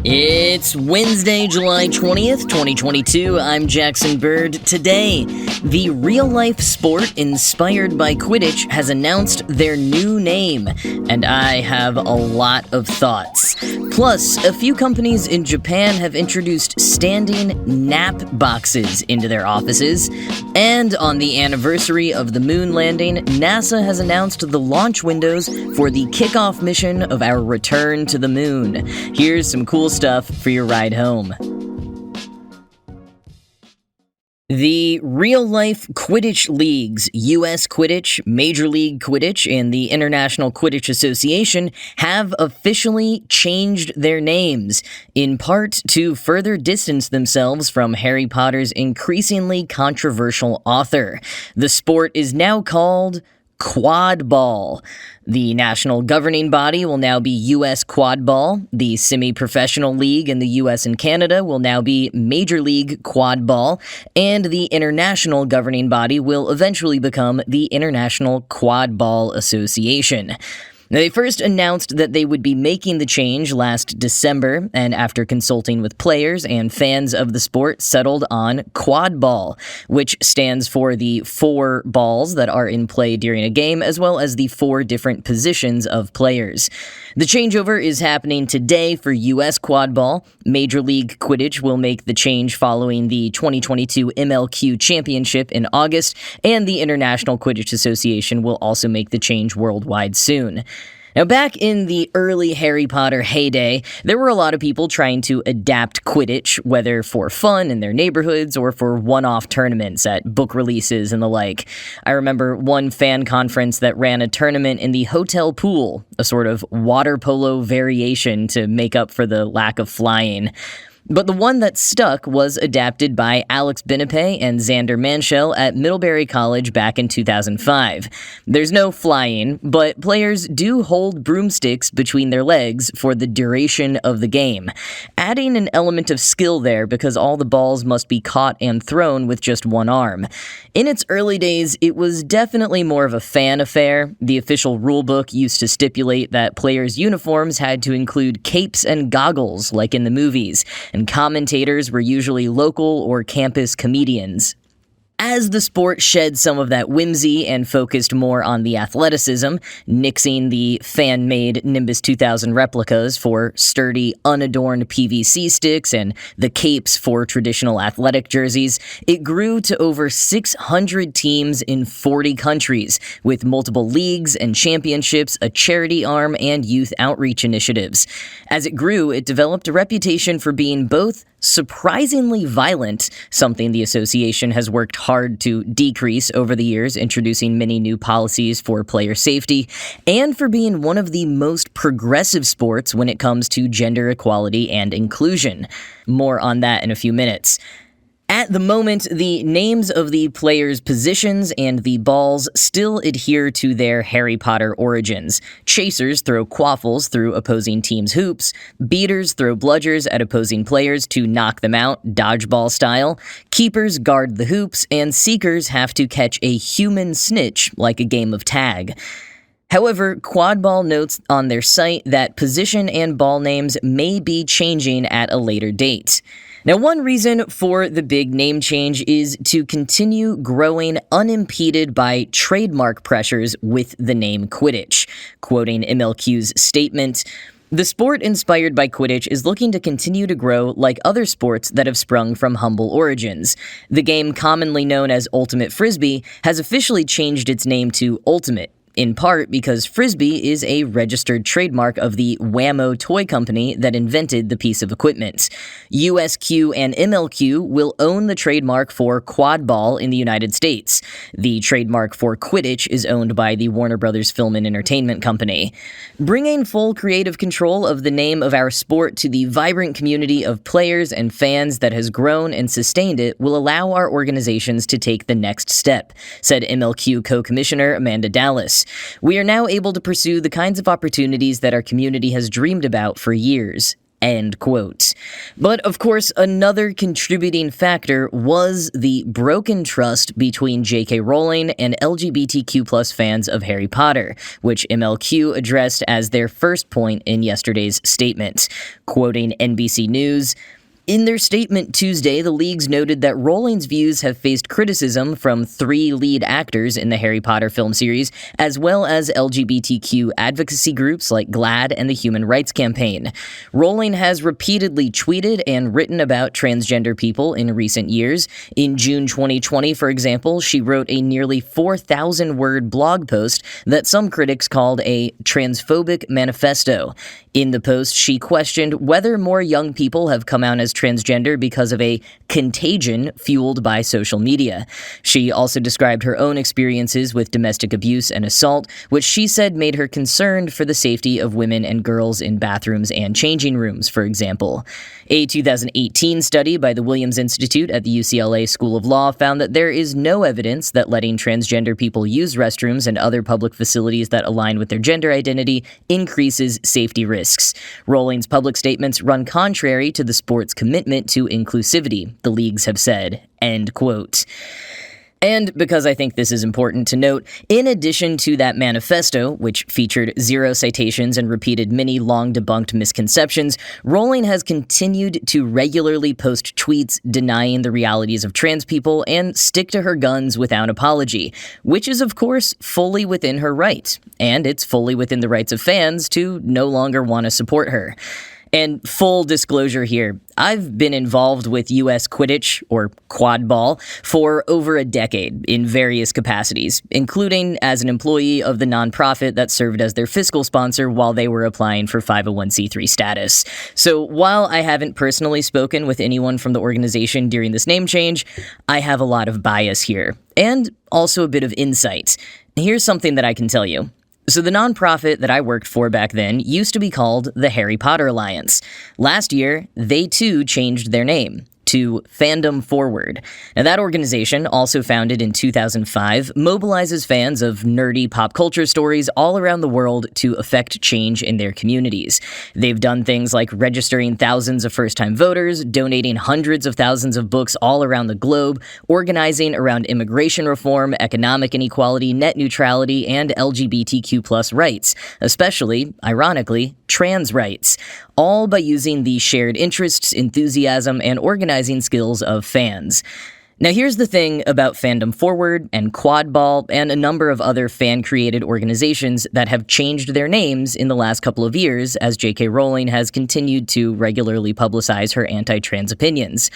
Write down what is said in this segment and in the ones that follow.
It's Wednesday, July 20th, 2022. I'm Jackson Bird. Today, the real-life sport inspired by Quidditch has announced their new name, and I have a lot of thoughts. Plus, a few companies in Japan have introduced standing nap boxes into their offices, and on the anniversary of the moon landing, NASA has announced the launch windows for the kickoff mission of our return to the moon. Here's some cool stuff for your ride home. The real-life Quidditch leagues, U.S. Quidditch, Major League Quidditch, and the International Quidditch Association have officially changed their names, in part to further distance themselves from Harry Potter's increasingly controversial author. The sport is now called Quad Ball. The national governing body will now be U.S. Quad Ball. The semi-professional league in the U.S. and Canada will now be Major League Quad Ball. And the international governing body will eventually become the International Quad Ball Association. They first announced that they would be making the change last December, and after consulting with players and fans of the sport, settled on Quad Ball, which stands for the 4 balls that are in play during a game, as well as the 4 different positions of players. The changeover is happening today for U.S. Quad Ball. Major League Quidditch will make the change following the 2022 MLQ Championship in August, and the International Quidditch Association will also make the change worldwide soon. Now, back in the early Harry Potter heyday, there were a lot of people trying to adapt Quidditch, whether for fun in their neighborhoods or for one-off tournaments at book releases and the like. I remember one fan conference that ran a tournament in the hotel pool, a sort of water polo variation to make up for the lack of flying. But the one that stuck was adapted by Alex Binipe and Xander Manshell at Middlebury College back in 2005. There's no flying, but players do hold broomsticks between their legs for the duration of the game, adding an element of skill there because all the balls must be caught and thrown with just one arm. In its early days, it was definitely more of a fan affair. The official rulebook used to stipulate that players' uniforms had to include capes and goggles, like in the movies, and commentators were usually local or campus comedians. As the sport shed some of that whimsy and focused more on the athleticism, nixing the fan-made Nimbus 2000 replicas for sturdy, unadorned PVC sticks and the capes for traditional athletic jerseys, it grew to over 600 teams in 40 countries, with multiple leagues and championships, a charity arm, and youth outreach initiatives. As it grew, it developed a reputation for being both surprisingly violent, something the association has worked hard to decrease over the years, introducing many new policies for player safety, and for being one of the most progressive sports when it comes to gender equality and inclusion. More on that in a few minutes. At the moment, the names of the players' positions and the balls still adhere to their Harry Potter origins. Chasers throw quaffles through opposing teams' hoops. Beaters throw bludgers at opposing players to knock them out, dodgeball style. Keepers guard the hoops, and seekers have to catch a human snitch like a game of tag. However, Quad Ball notes on their site that position and ball names may be changing at a later date. Now, one reason for the big name change is to continue growing unimpeded by trademark pressures with the name Quidditch. Quoting MLQ's statement, "The sport inspired by Quidditch is looking to continue to grow like other sports that have sprung from humble origins. The game commonly known as Ultimate Frisbee has officially changed its name to Ultimate, in part because Frisbee is a registered trademark of the Wham-O toy company that invented the piece of equipment. USQ and MLQ will own the trademark for Quad Ball in the United States. The trademark for Quidditch is owned by the Warner Brothers Film and Entertainment Company. Bringing full creative control of the name of our sport to the vibrant community of players and fans that has grown and sustained it will allow our organizations to take the next step," said MLQ co-commissioner Amanda Dallas. "We are now able to pursue the kinds of opportunities that our community has dreamed about for years." End quote. But of course, another contributing factor was the broken trust between J.K. Rowling and LGBTQ+ fans of Harry Potter, which MLQ addressed as their first point in yesterday's statement. Quoting NBC News, in their statement Tuesday, the leagues noted that Rowling's views have faced criticism from 3 lead actors in the Harry Potter film series, as well as LGBTQ advocacy groups like GLAAD and the Human Rights Campaign. Rowling has repeatedly tweeted and written about transgender people in recent years. In June 2020, for example, she wrote a nearly 4,000-word blog post that some critics called a transphobic manifesto. In the post, she questioned whether more young people have come out as transgender because of a contagion fueled by social media. She also described her own experiences with domestic abuse and assault, which she said made her concerned for the safety of women and girls in bathrooms and changing rooms, for example. A 2018 study by the Williams Institute at the UCLA School of Law found that there is no evidence that letting transgender people use restrooms and other public facilities that align with their gender identity increases safety risks. Rowling's public statements run contrary to the sport's commitment to inclusivity, the leagues have said. End quote. And because I think this is important to note, in addition to that manifesto, which featured 0 citations and repeated many long-debunked misconceptions, Rowling has continued to regularly post tweets denying the realities of trans people and stick to her guns without apology, which is, of course, fully within her right. And it's fully within the rights of fans to no longer want to support her. And full disclosure here, I've been involved with U.S. Quidditch, or quadball, for over a decade in various capacities, including as an employee of the nonprofit that served as their fiscal sponsor while they were applying for 501c3 status. So while I haven't personally spoken with anyone from the organization during this name change, I have a lot of bias here, and also a bit of insight. Here's something that I can tell you. So the nonprofit that I worked for back then used to be called the Harry Potter Alliance. Last year, they too changed their name to Fandom Forward. Now, that organization, also founded in 2005, mobilizes fans of nerdy pop culture stories all around the world to affect change in their communities. They've done things like registering thousands of first-time voters, donating hundreds of thousands of books all around the globe, organizing around immigration reform, economic inequality, net neutrality, and LGBTQ+ rights, especially, ironically, trans rights, all by using the shared interests, enthusiasm, and organizing skills of fans. Now, here's the thing about Fandom Forward and Quadball and a number of other fan-created organizations that have changed their names in the last couple of years as J.K. Rowling has continued to regularly publicize her anti-trans opinions.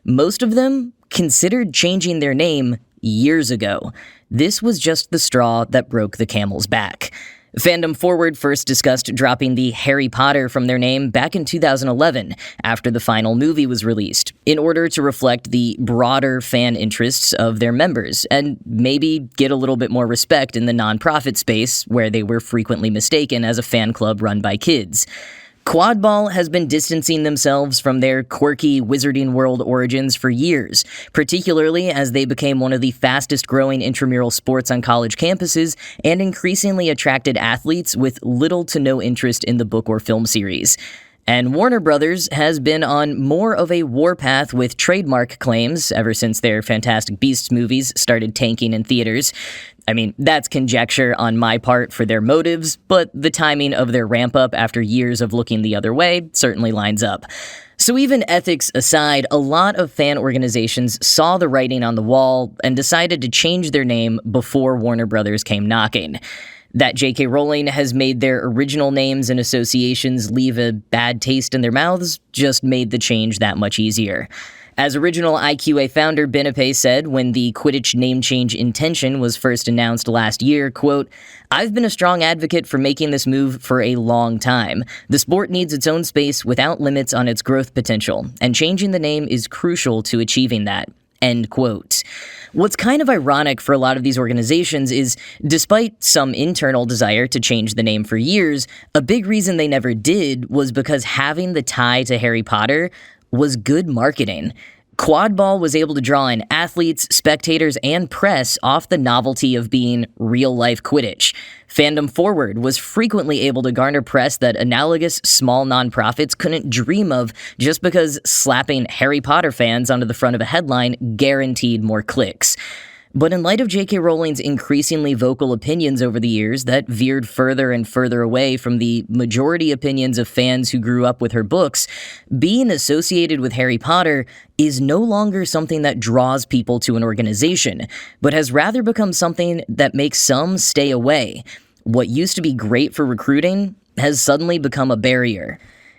Most of them considered changing their name years ago. This was just the straw that broke the camel's back. Fandom Forward first discussed dropping the Harry Potter from their name back in 2011, after the final movie was released, in order to reflect the broader fan interests of their members, and maybe get a little bit more respect in the nonprofit space, where they were frequently mistaken as a fan club run by kids. Quadball has been distancing themselves from their quirky Wizarding World origins for years, particularly as they became one of the fastest-growing intramural sports on college campuses and increasingly attracted athletes with little to no interest in the book or film series. And Warner Brothers has been on more of a warpath with trademark claims ever since their Fantastic Beasts movies started tanking in theaters. I mean, that's conjecture on my part for their motives, but the timing of their ramp-up after years of looking the other way certainly lines up. So even ethics aside, a lot of fan organizations saw the writing on the wall and decided to change their name before Warner Brothers came knocking. That J.K. Rowling has made their original names and associations leave a bad taste in their mouths just made the change that much easier. As original IQA founder Benepe said when the Quidditch name change intention was first announced last year, quote, "I've been a strong advocate for making this move for a long time. The sport needs its own space without limits on its growth potential, and changing the name is crucial to achieving that." End quote. What's kind of ironic for a lot of these organizations is, despite some internal desire to change the name for years, a big reason they never did was because having the tie to Harry Potter was good marketing. Quadball was able to draw in athletes, spectators, and press off the novelty of being real-life Quidditch. Fandom Forward was frequently able to garner press that analogous small nonprofits couldn't dream of just because slapping Harry Potter fans onto the front of a headline guaranteed more clicks. But in light of J.K. Rowling's increasingly vocal opinions over the years that veered further and further away from the majority opinions of fans who grew up with her books, being associated with Harry Potter is no longer something that draws people to an organization, but has rather become something that makes some stay away. What used to be great for recruiting has suddenly become a barrier.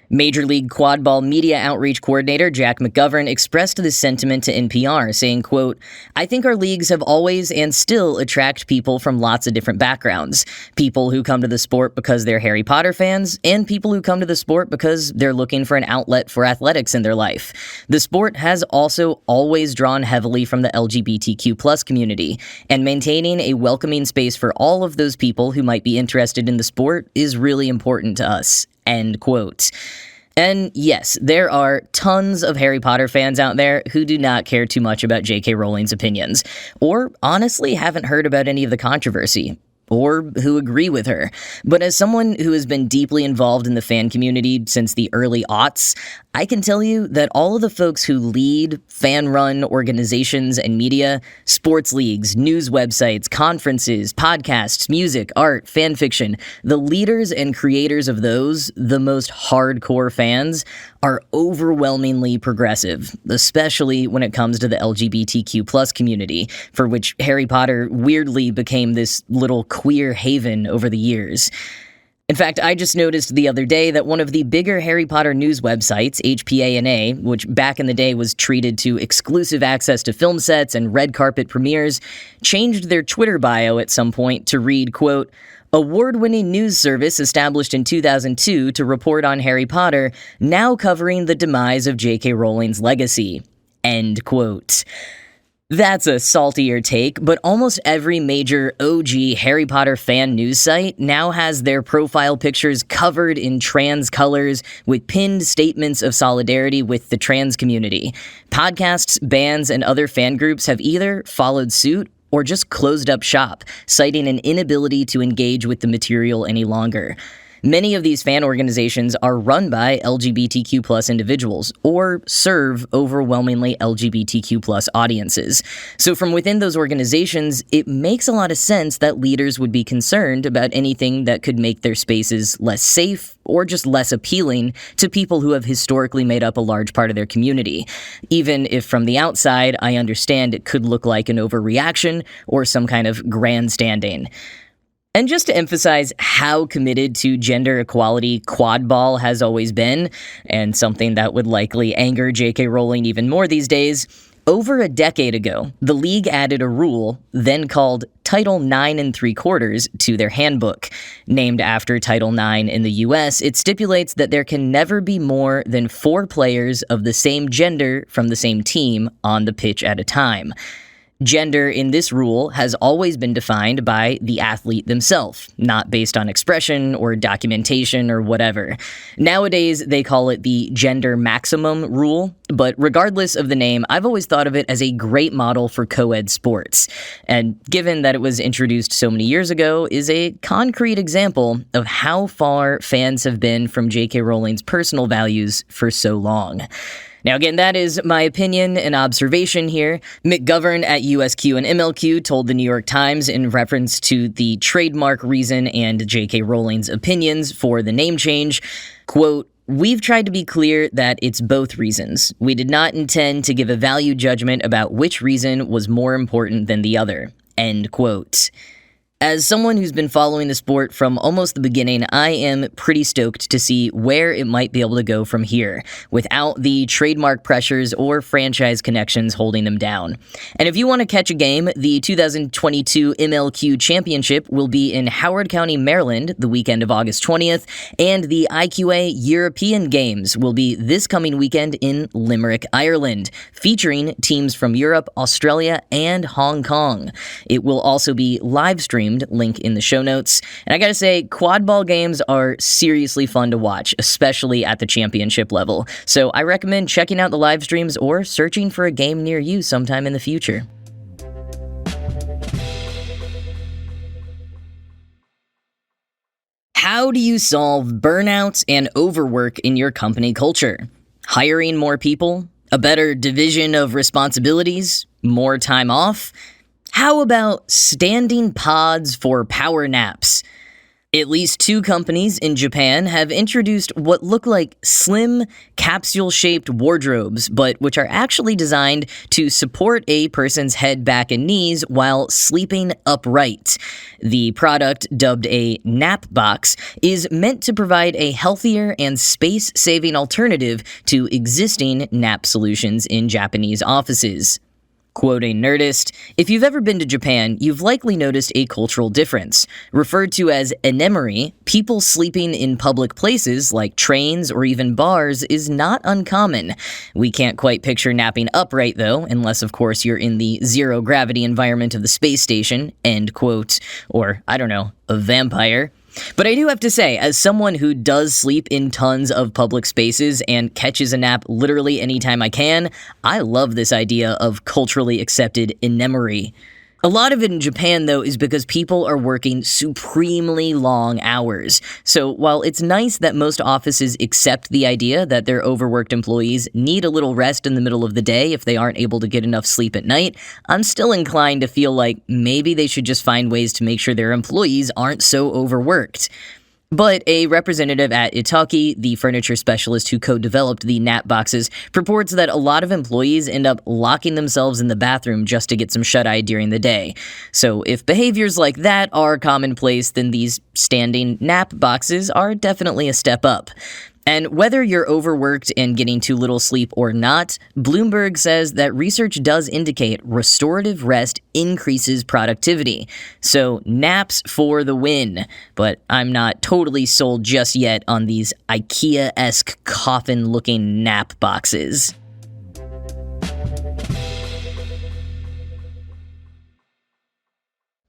Major League Quadball Media Outreach Coordinator Jack McGovern expressed this sentiment to NPR, saying, quote, "I think our leagues have always and still attract people from lots of different backgrounds. People who come to the sport because they're Harry Potter fans, and people who come to the sport because they're looking for an outlet for athletics in their life. The sport has also always drawn heavily from the LGBTQ+ community, and maintaining a welcoming space for all of those people who might be interested in the sport is really important to us." End quote. And yes, there are tons of Harry Potter fans out there who do not care too much about J.K. Rowling's opinions, or honestly haven't heard about any of the controversy, or who agree with her. But as someone who has been deeply involved in the fan community since the early aughts, I can tell you that all of the folks who lead fan-run organizations and media, sports leagues, news websites, conferences, podcasts, music, art, fan fiction, the leaders and creators of those, the most hardcore fans, are overwhelmingly progressive, especially when it comes to the LGBTQ+ community, for which Harry Potter weirdly became this little queer haven over the years. In fact, I just noticed the other day that one of the bigger Harry Potter news websites, HPANA, which back in the day was treated to exclusive access to film sets and red carpet premieres, changed their Twitter bio at some point to read, quote, "Award-winning news service established in 2002 to report on Harry Potter, now covering the demise of J.K. Rowling's legacy." End quote. That's a saltier take, but almost every major OG Harry Potter fan news site now has their profile pictures covered in trans colors with pinned statements of solidarity with the trans community. Podcasts, bands, and other fan groups have either followed suit or just closed up shop, citing an inability to engage with the material any longer. Many of these fan organizations are run by LGBTQ+ individuals or serve overwhelmingly LGBTQ+ audiences. So from within those organizations, it makes a lot of sense that leaders would be concerned about anything that could make their spaces less safe or just less appealing to people who have historically made up a large part of their community. Even if from the outside, I understand it could look like an overreaction or some kind of grandstanding. And just to emphasize how committed to gender equality Quadball has always been, and something that would likely anger J.K. Rowling even more these days, over a decade ago, the league added a rule, then called Title 9 3/4, to their handbook. Named after Title 9 in the U.S., it stipulates that there can never be more than 4 players of the same gender from the same team on the pitch at a time. Gender in this rule has always been defined by the athlete themselves, not based on expression or documentation or whatever. Nowadays, they call it the gender maximum rule, but regardless of the name, I've always thought of it as a great model for co-ed sports. And given that it was introduced so many years ago, is a concrete example of how far fans have been from J.K. Rowling's personal values for so long. Now, again, that is my opinion and observation here. McGovern at USQ and MLQ told the New York Times in reference to the trademark reason and J.K. Rowling's opinions for the name change, quote, "We've tried to be clear that it's both reasons. We did not intend to give a value judgment about which reason was more important than the other." End quote. As someone who's been following the sport from almost the beginning, I am pretty stoked to see where it might be able to go from here, without the trademark pressures or franchise connections holding them down. And if you want to catch a game, the 2022 MLQ Championship will be in Howard County, Maryland, the weekend of August 20th, and the IQA European Games will be this coming weekend in Limerick, Ireland, featuring teams from Europe, Australia, and Hong Kong. It will also be live streamed streamed, link in the show notes. And I gotta say, quad ball games are seriously fun to watch, especially at the championship level. So I recommend checking out the live streams or searching for a game near you sometime in the future. How do you solve burnout and overwork in your company culture? Hiring more people? A better division of responsibilities? More time off? How about standing pods for power naps? At least 2 companies in Japan have introduced what look like slim, capsule-shaped wardrobes, but which are actually designed to support a person's head, back, and knees while sleeping upright. The product, dubbed a nap box, is meant to provide a healthier and space-saving alternative to existing nap solutions in Japanese offices. Quoting Nerdist, "If you've ever been to Japan, you've likely noticed a cultural difference. Referred to as enemori, people sleeping in public places like trains or even bars is not uncommon. We can't quite picture napping upright though, unless of course you're in the zero-gravity environment of the space station," end quote, or, I don't know, a vampire. But I do have to say, as someone who does sleep in tons of public spaces and catches a nap literally anytime I can, I love this idea of culturally accepted enemori. A lot of it in Japan, though, is because people are working supremely long hours. So while it's nice that most offices accept the idea that their overworked employees need a little rest in the middle of the day if they aren't able to get enough sleep at night, I'm still inclined to feel like maybe they should just find ways to make sure their employees aren't so overworked. But a representative at Itaki, the furniture specialist who co-developed the nap boxes, purports that a lot of employees end up locking themselves in the bathroom just to get some shut-eye during the day. So if behaviors like that are commonplace, then these standing nap boxes are definitely a step up. And whether you're overworked and getting too little sleep or not, Bloomberg says that research does indicate restorative rest increases productivity. So naps for the win. But I'm not totally sold just yet on these IKEA-esque coffin-looking nap boxes.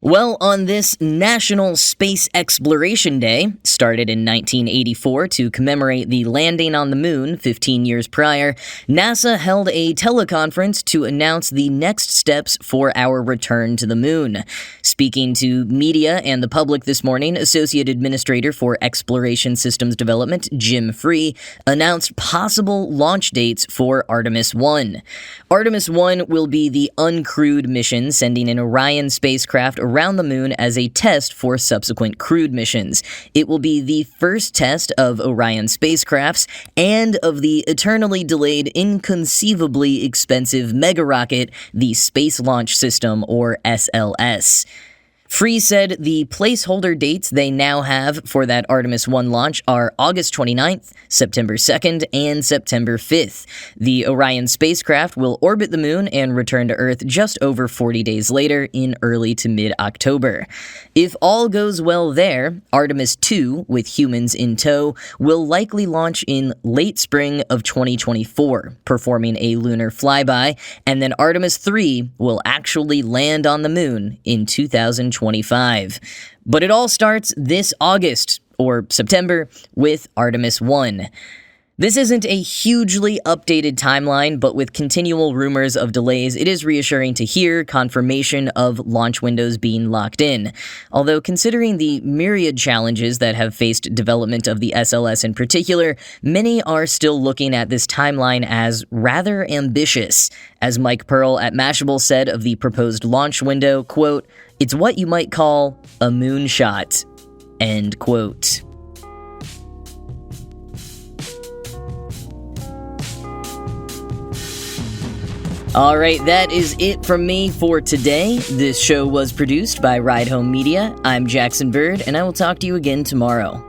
Well, on this National Space Exploration Day, started in 1984 to commemorate the landing on the moon 15 years prior, NASA held a teleconference to announce the next steps for our return to the moon. Speaking to media and the public this morning, Associate Administrator for Exploration Systems Development, Jim Free, announced possible launch dates for Artemis 1. Artemis 1 will be the uncrewed mission sending an Orion spacecraft around the moon as a test for subsequent crewed missions. It will be the first test of Orion spacecrafts and of the eternally delayed, inconceivably expensive mega rocket, the Space Launch System, or SLS. Free said the placeholder dates they now have for that Artemis 1 launch are August 29th, September 2nd, and September 5th. The Orion spacecraft will orbit the moon and return to Earth just over 40 days later in early to mid-October. If all goes well there, Artemis 2, with humans in tow, will likely launch in late spring of 2024, performing a lunar flyby, and then Artemis 3 will actually land on the moon in 2025. But it all starts this August, or September, with Artemis 1. This isn't a hugely updated timeline, but with continual rumors of delays, it is reassuring to hear confirmation of launch windows being locked in. Although considering the myriad challenges that have faced development of the SLS in particular, many are still looking at this timeline as rather ambitious. As Mike Pearl at Mashable said of the proposed launch window, quote, "It's what you might call a moonshot," end quote. Alright, that is it from me for today. This show was produced by Ride Home Media. I'm Jackson Bird, and I will talk to you again tomorrow.